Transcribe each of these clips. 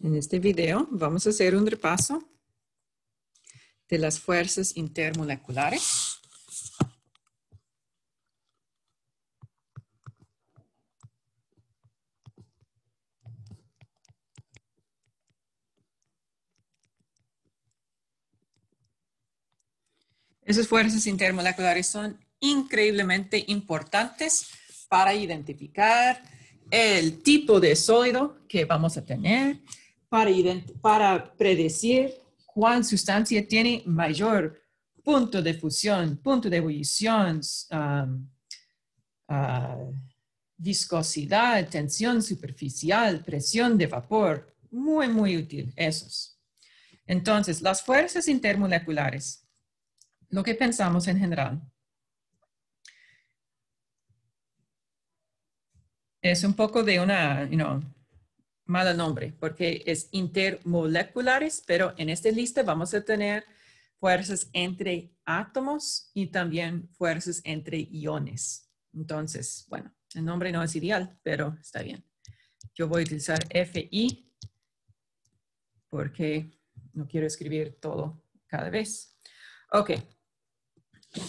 En este video vamos a hacer un repaso de las fuerzas intermoleculares. Esas fuerzas intermoleculares son increíblemente importantes para identificar el tipo de sólido que vamos a tener, para predecir cuál sustancia tiene mayor punto de fusión, punto de ebullición, viscosidad, tensión superficial, presión de vapor. Muy, muy útil esos. Entonces, las fuerzas intermoleculares, lo que pensamos en general, es un poco de una, mal nombre, porque es intermoleculares, pero en esta lista vamos a tener fuerzas entre átomos y también fuerzas entre iones. Entonces, bueno, el nombre no es ideal, pero está bien. Yo voy a utilizar FI porque no quiero escribir todo cada vez. Ok.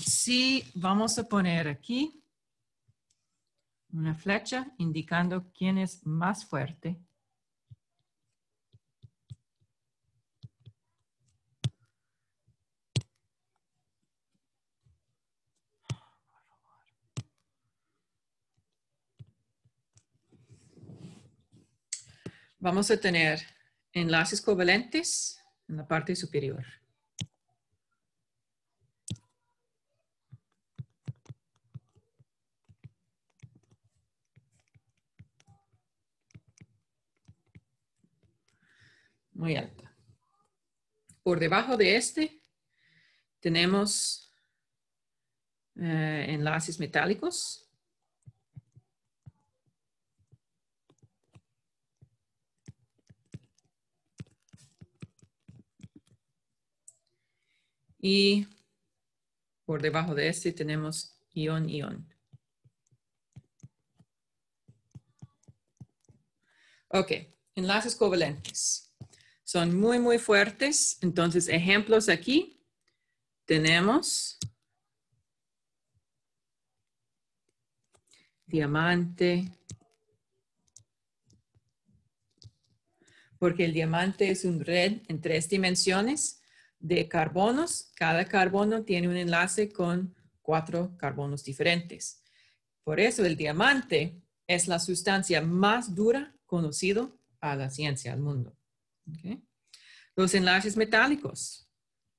Sí, vamos a poner aquí una flecha indicando quién es más fuerte. Vamos a tener enlaces covalentes en la parte superior. Muy alta. Por debajo de este tenemos enlaces metálicos. Y por debajo de este tenemos ion-ion. Ok, enlaces covalentes. Son muy, muy fuertes. Entonces, ejemplos aquí tenemos diamante, porque el diamante es un red en 3 dimensiones de carbonos. Cada carbono tiene un enlace con 4 carbonos diferentes. Por eso el diamante es la sustancia más dura conocida a la ciencia, al mundo. ¿Okay? Los enlaces metálicos.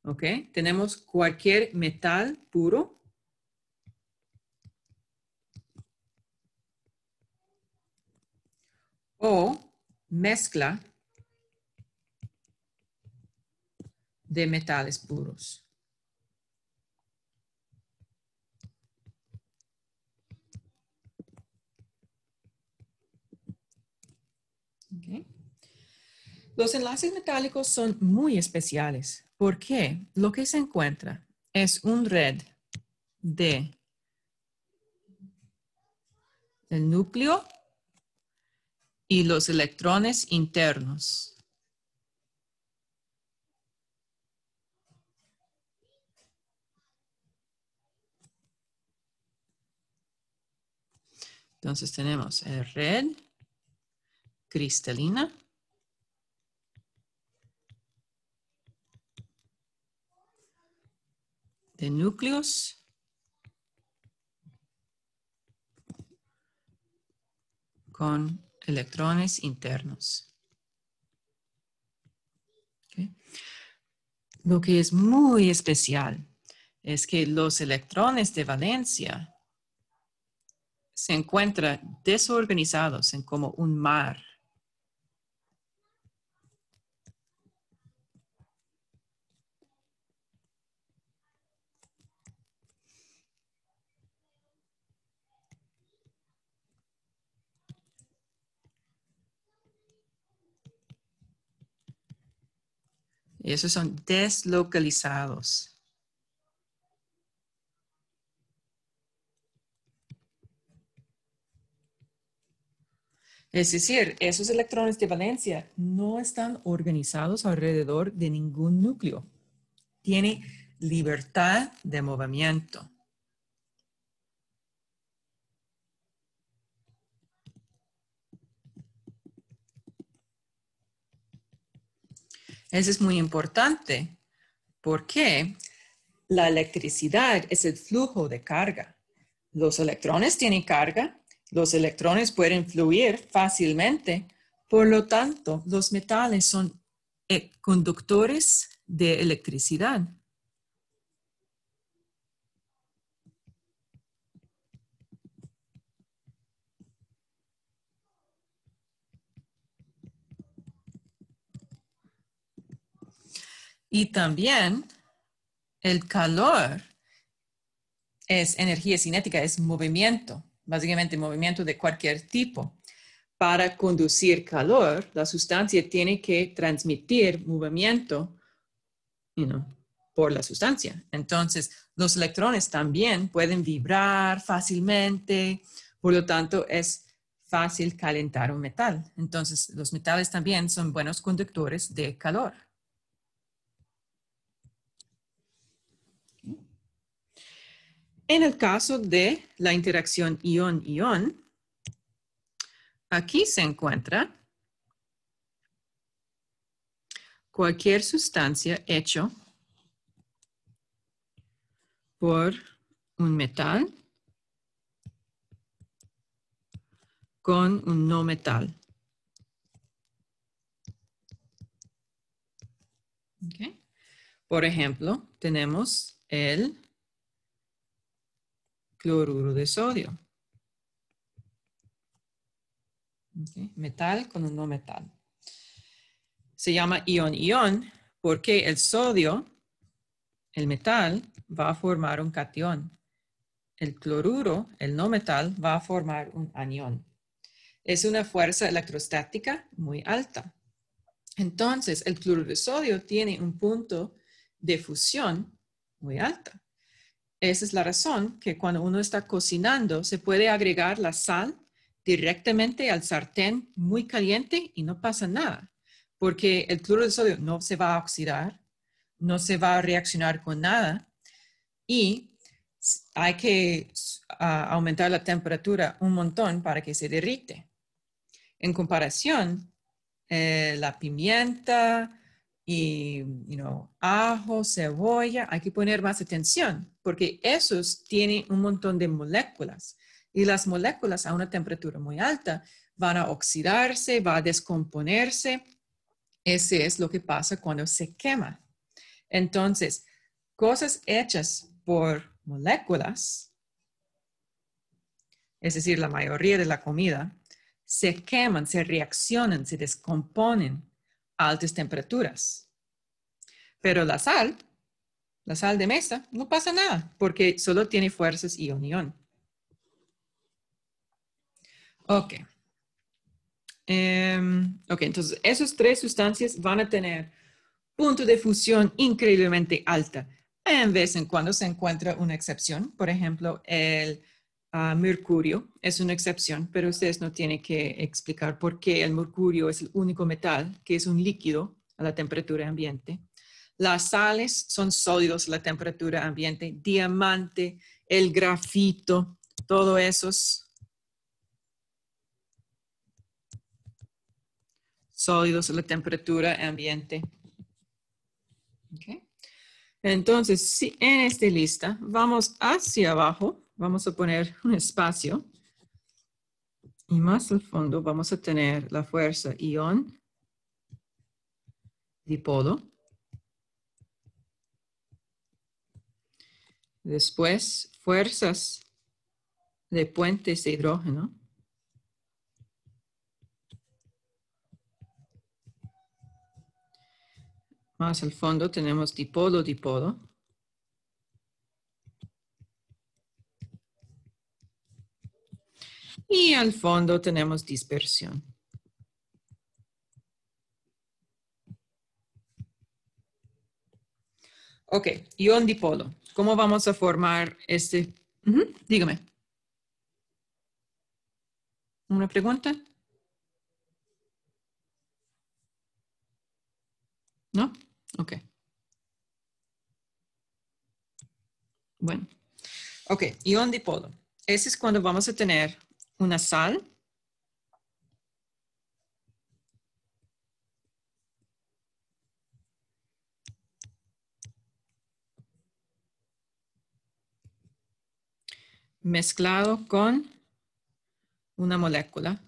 ¿Okay? Tenemos cualquier metal puro o mezcla de metales puros. ¿Okay? Los enlaces metálicos son muy especiales porque lo que se encuentra es un red de el núcleo y los electrones internos. Entonces tenemos el red cristalina, de núcleos con electrones internos. ¿Okay? Lo que es muy especial es que los electrones de valencia se encuentran desorganizados en como un mar. Y esos son deslocalizados. Es decir, esos electrones de valencia no están organizados alrededor de ningún núcleo. Tiene libertad de movimiento. Eso es muy importante porque la electricidad es el flujo de carga. Los electrones tienen carga, los electrones pueden fluir fácilmente, por lo tanto, los metales son conductores de electricidad. Y también el calor es energía cinética, es movimiento, básicamente movimiento de cualquier tipo. Para conducir calor, la sustancia tiene que transmitir movimiento, por la sustancia. Entonces, los electrones también pueden vibrar fácilmente, por lo tanto, es fácil calentar un metal. Entonces, los metales también son buenos conductores de calor. En el caso de la interacción ion-ion, aquí se encuentra cualquier sustancia hecha por un metal con un no metal. Okay. Por ejemplo, tenemos el cloruro de sodio. Okay. Metal con un no metal. Se llama ion-ion porque el sodio, el metal, va a formar un catión. El cloruro, el no metal, va a formar un anión. Es una fuerza electrostática muy alta. Entonces, el cloruro de sodio tiene un punto de fusión muy alta. Esa es la razón que cuando uno está cocinando, se puede agregar la sal directamente al sartén muy caliente y no pasa nada, porque el cloruro de sodio no se va a oxidar, no se va a reaccionar con nada y hay que aumentar la temperatura un montón para que se derrite. En comparación, la pimienta y ajo, cebolla, hay que poner más atención porque esos tienen un montón de moléculas y las moléculas a una temperatura muy alta van a oxidarse, va a descomponerse. Ese es lo que pasa cuando se quema. Entonces, cosas hechas por moléculas, es decir, la mayoría de la comida, se queman, se reaccionan, se descomponen a altas temperaturas. Pero la sal de mesa, no pasa nada porque solo tiene fuerzas ion-ion. Ok. Ok, entonces esas tres sustancias van a tener punto de fusión increíblemente alta. En vez en cuando se encuentra una excepción, por ejemplo, el mercurio es una excepción, pero ustedes no tienen que explicar por qué el mercurio es el único metal que es un líquido a la temperatura ambiente. Las sales son sólidos a la temperatura ambiente, diamante, el grafito, todo esos sólidos a la temperatura ambiente. Okay. Entonces, si en esta lista vamos hacia abajo, vamos a poner un espacio y más al fondo vamos a tener la fuerza ion dipolo. Después, fuerzas de puentes de hidrógeno. Más al fondo tenemos dipolo-dipolo. Y al fondo tenemos dispersión. Ok, ion dipolo. ¿Cómo vamos a formar este? Dígame. ¿Una pregunta? ¿No? Ok. Bueno. Ok, ion dipolo. Ese es cuando vamos a tener una sal mezclado con una molécula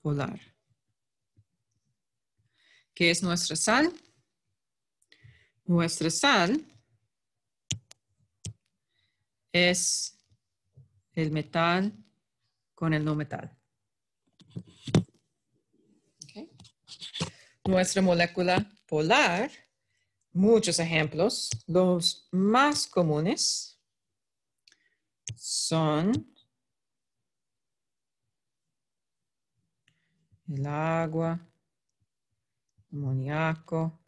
polar. ¿Qué es nuestra sal? Nuestra sal es el metal con el no metal. Okay. Nuestra molécula polar, muchos ejemplos, los más comunes son el agua, amoníaco,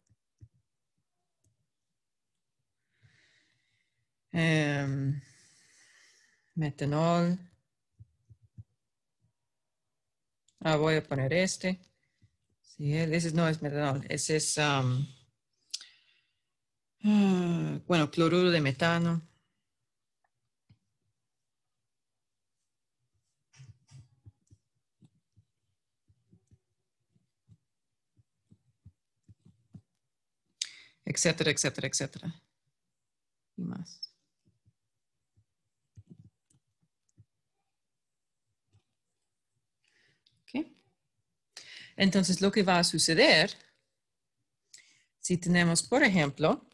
metanol. Voy a poner este. Sí, ese no es metanol, ese es, bueno, cloruro de metano. Etcétera, etcétera, etcétera. Y más. Okay. Entonces, lo que va a suceder, si tenemos, por ejemplo,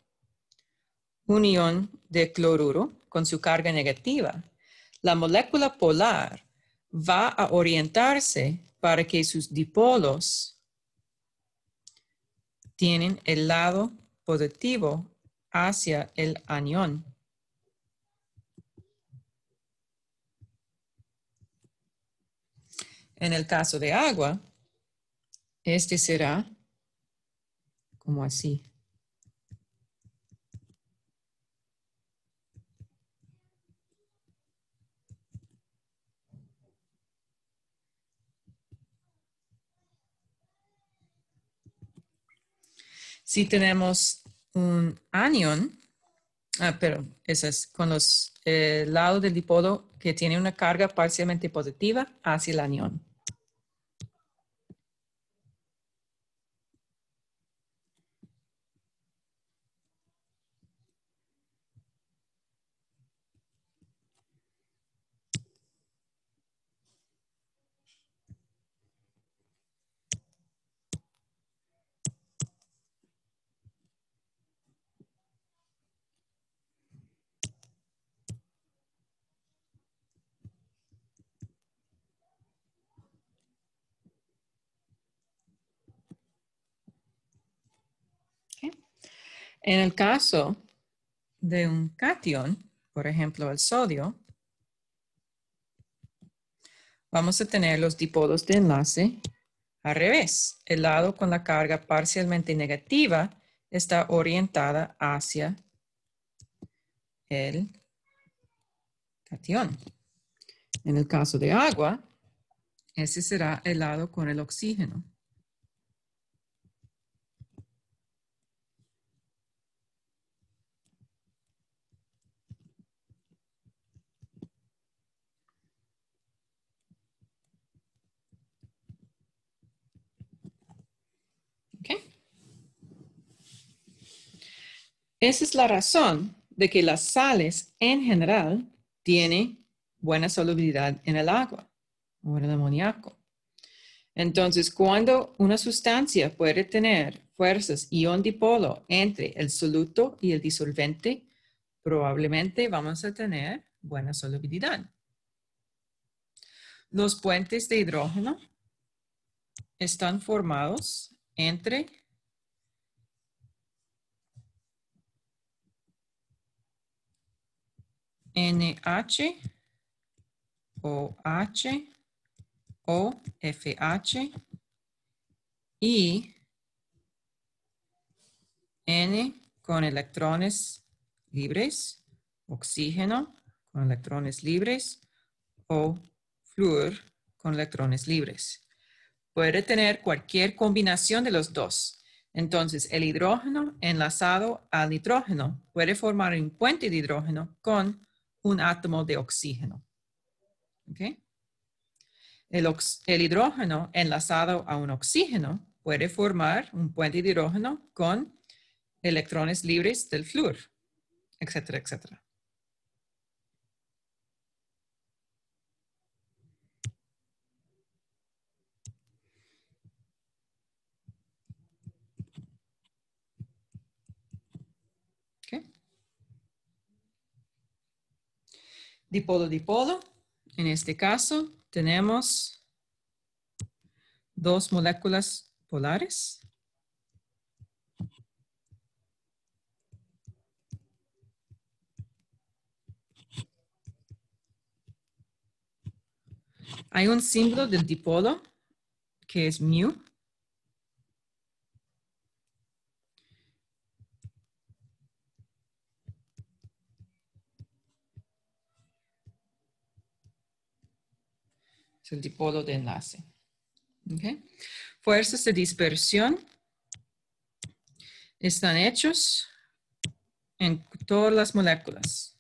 un ion de cloruro con su carga negativa, la molécula polar va a orientarse para que sus dipolos tienen el lado positivo hacia el anión. En el caso de agua, este será como así. Si tenemos un anión, pero ese es con los lados del dipolo que tiene una carga parcialmente positiva hacia el anión. Okay. En el caso de un cation, por ejemplo el sodio, vamos a tener los dipolos de enlace al revés. El lado con la carga parcialmente negativa está orientada hacia el cation. En el caso de agua, ese será el lado con el oxígeno. Okay. Esa es la razón de que las sales en general tienen buena solubilidad en el agua o en el amoníaco. Entonces, cuando una sustancia puede tener fuerzas ion-dipolo entre el soluto y el disolvente, probablemente vamos a tener buena solubilidad. Los puentes de hidrógeno están formados entre NH, OH, OFH y N con electrones libres, oxígeno con electrones libres o flúor con electrones libres. puede tener cualquier combinación de los dos. Entonces, el hidrógeno enlazado al nitrógeno puede formar un puente de hidrógeno con un átomo de oxígeno. ¿Okay? El hidrógeno enlazado a un oxígeno puede formar un puente de hidrógeno con electrones libres del flúor, etcétera, etcétera. ¿Okay? Dipolo-dipolo. En este caso tenemos dos moléculas polares. Hay un símbolo del dipolo que es mu. Es el dipolo de enlace. ¿Okay? Fuerzas de dispersión están hechos en todas las moléculas.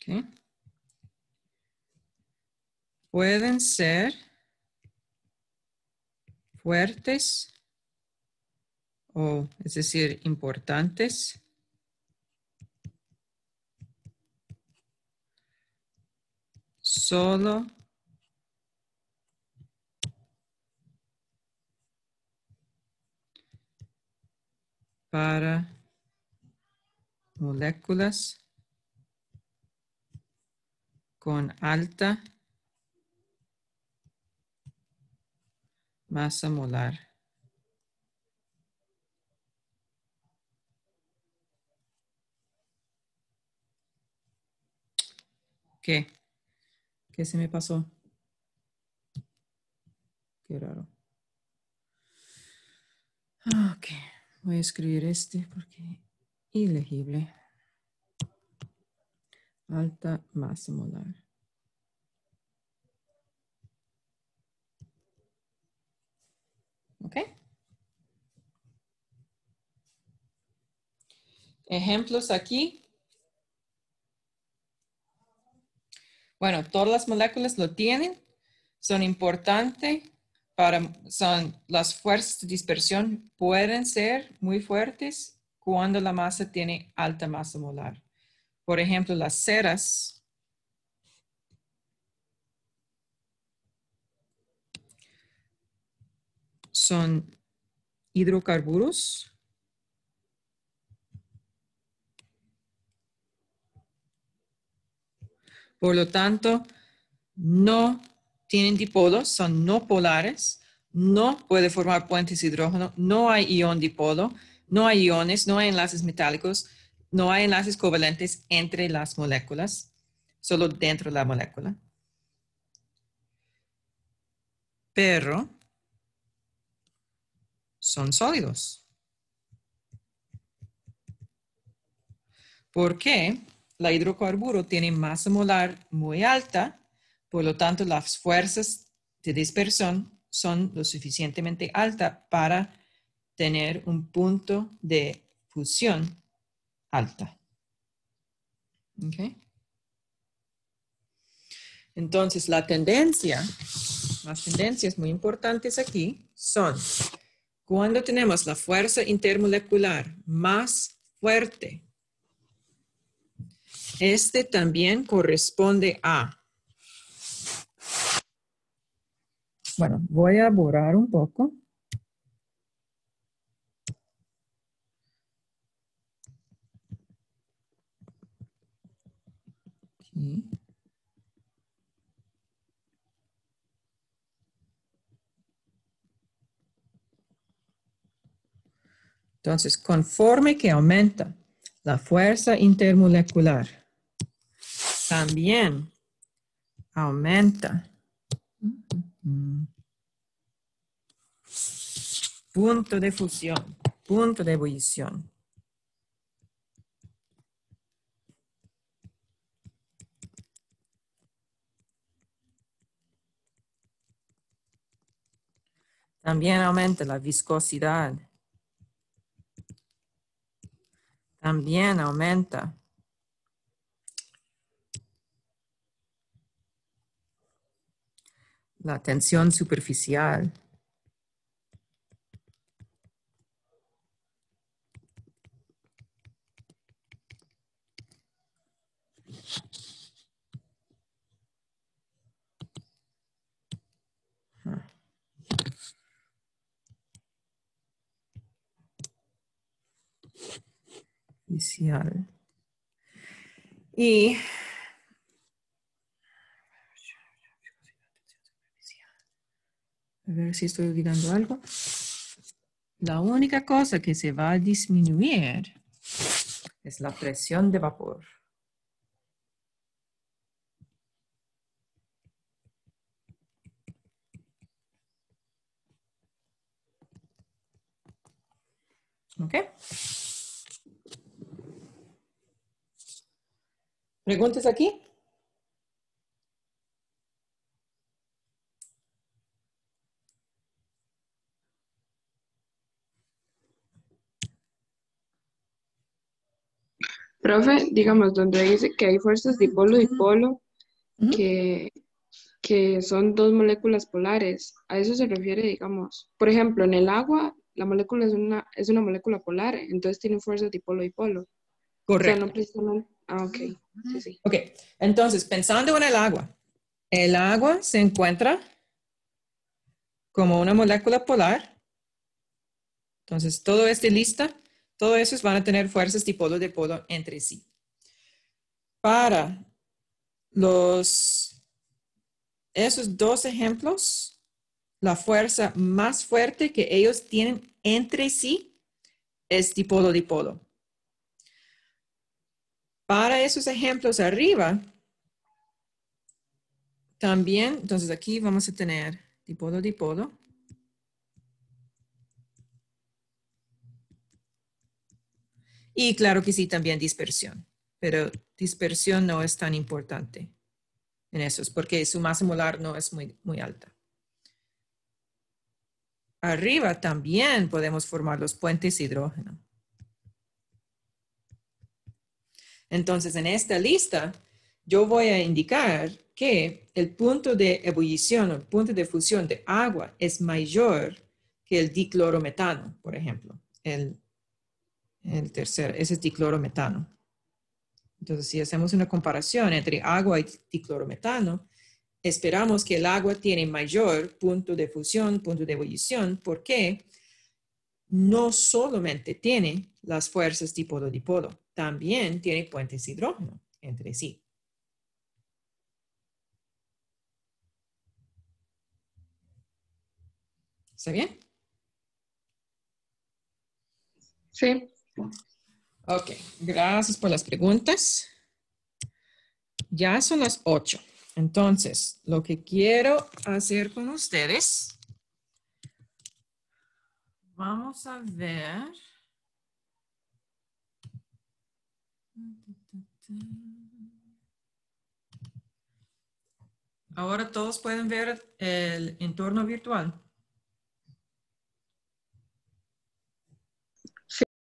¿Okay? Pueden ser fuertes o, es decir, importantes. Solo para moléculas con alta masa molar. ¿Qué? ¿Qué se me pasó? Qué raro. Ok, voy a escribir este porque ilegible. Alta masa molar. Ok. Ejemplos aquí. Bueno, todas las moléculas lo tienen. Son importantes son las fuerzas de dispersión pueden ser muy fuertes cuando la masa tiene alta masa molar. Por ejemplo, las ceras son hidrocarburos. Por lo tanto, no tienen dipolos, son no polares, no puede formar puentes de hidrógeno, no hay ion dipolo, no hay iones, no hay enlaces metálicos, no hay enlaces covalentes entre las moléculas, solo dentro de la molécula. Pero son sólidos. ¿Por qué? La hidrocarburo tiene masa molar muy alta, por lo tanto las fuerzas de dispersión son lo suficientemente altas para tener un punto de fusión alta. ¿Okay? Entonces, las tendencias muy importantes aquí son cuando tenemos la fuerza intermolecular más fuerte, este también corresponde a... Bueno, voy a borrar un poco. Aquí. Entonces, conforme que aumenta la fuerza intermolecular, también aumenta punto de fusión, punto de ebullición. También aumenta la viscosidad. También aumenta la tensión superficial. Superficial. Y a ver si estoy olvidando algo. La única cosa que se va a disminuir es la presión de vapor. ¿Ok? ¿Preguntas aquí? Profe, digamos, donde dice que hay fuerzas dipolo-dipolo, Ujú. que, que son dos moléculas polares, a eso se refiere, digamos. Por ejemplo, en el agua, la molécula es una molécula polar, entonces tiene fuerzas dipolo-dipolo. O sea, no Correcto. precisamente. Ah, ok. Sí, sí. Ok, entonces, pensando en el agua se encuentra como una molécula polar. Entonces, todo este lista, todos esos van a tener fuerzas dipolo-dipolo entre sí. Para esos dos ejemplos, la fuerza más fuerte que ellos tienen entre sí es dipolo-dipolo. Para esos ejemplos arriba, también, entonces aquí vamos a tener dipolo-dipolo. Y claro que sí, también dispersión, pero dispersión no es tan importante en esos porque su masa molar no es muy alta. Arriba también podemos formar los puentes hidrógeno. Entonces, en esta lista, yo voy a indicar que el punto de ebullición o el punto de fusión de agua es mayor que el diclorometano, por ejemplo. El tercer, ese es diclorometano. Entonces, si hacemos una comparación entre agua y diclorometano, esperamos que el agua tiene mayor punto de fusión, punto de ebullición, porque no solamente tiene las fuerzas dipolo-dipolo, también tiene puentes hidrógeno entre sí. ¿Está bien? Sí. Ok, gracias por las preguntas. Ya son las 8. Entonces, lo que quiero hacer con ustedes, vamos a ver. Ahora todos pueden ver el entorno virtual.